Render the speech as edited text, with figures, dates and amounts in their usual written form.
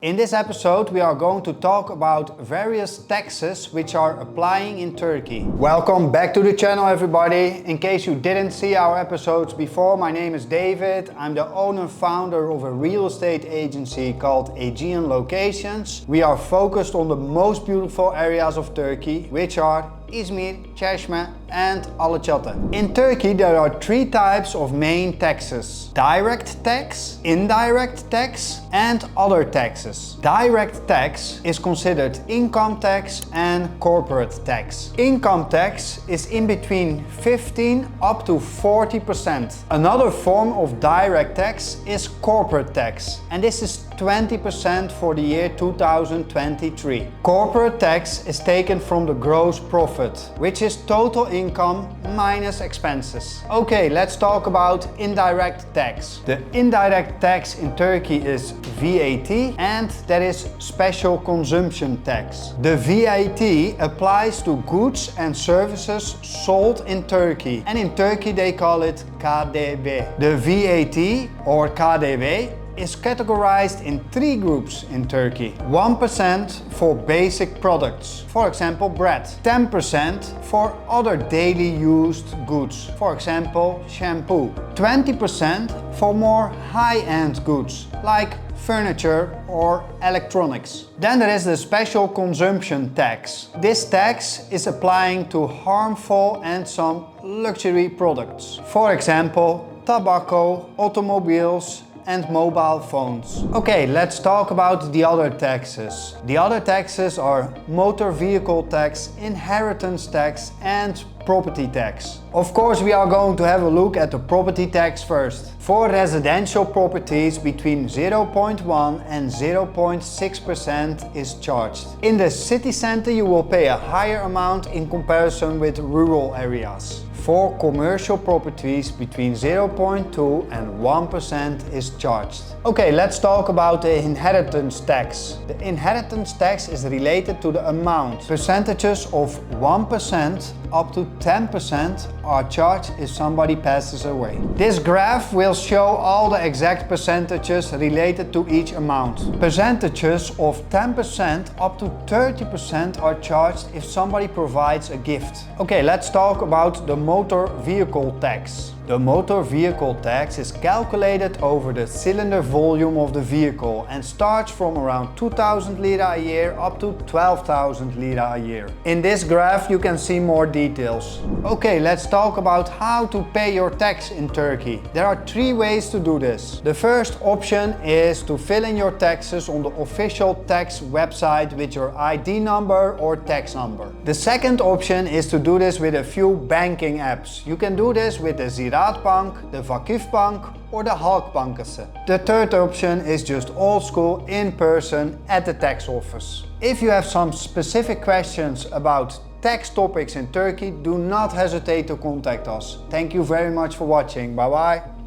In this episode we are going to talk about various taxes which are applying in Turkey. Welcome back to the channel everybody. In case you didn't see our episodes before, my name is David. I'm the owner and founder of a real estate agency called Aegean Locations. We are focused on the most beautiful areas of Turkey, which are Izmir, Çeşme and Alaçatı. In Turkey there are three types of main taxes: direct tax, indirect tax and other taxes. Direct tax is considered income tax and corporate tax. Income tax is in between 15 up to 40%. Another form of direct tax is corporate tax, and this is 20% for the year 2023. Corporate tax is taken from the gross profit, which is total income minus expenses. Okay, let's talk about indirect tax. The indirect tax in Turkey is VAT, and that is special consumption tax. The VAT applies to goods and services sold in Turkey, and in Turkey they call it KDV. The VAT or KDV is categorized in three groups in Turkey. 1% for basic products, for example bread. 10% for other daily used goods, for example shampoo. 20% for more high-end goods, like furniture or electronics. Then there is the special consumption tax. This tax is applying to harmful and some luxury products, for example tobacco, automobiles and mobile phones. Okay, let's talk about the other taxes. The other taxes are motor vehicle tax, inheritance tax and property tax. Of course, we are going to have a look at the property tax first. For residential properties, between 0.1 and 0.6% is charged. In the city center you will pay a higher amount in comparison with rural areas. For commercial properties, between 0.2 and 1% is charged. Okay, let's talk about the inheritance tax. The inheritance tax is related to the amount. Percentages of 1% up to 10% are charged if somebody passes away. This graph will show all the exact percentages related to each amount. Percentages of 10% up to 30% are charged if somebody provides a gift. Okay, let's talk about the motor vehicle tax. The motor vehicle tax is calculated over the cylinder volume of the vehicle and starts from around 2,000 lira a year up to 12,000 lira a year. In this graph you can see more details. Okay, let's talk about how to pay your tax in Turkey. There are three ways to do this. The first option is to fill in your taxes on the official tax website with your ID number or tax number. The second option is to do this with a few banking apps. You can do this with the Ziraat Bank, the Vakif Bank or the Halkbankası. The third option is just old school in person at the tax office. If you have some specific questions about tax topics in Turkey, do not hesitate to contact us. Thank you very much for watching. Bye bye.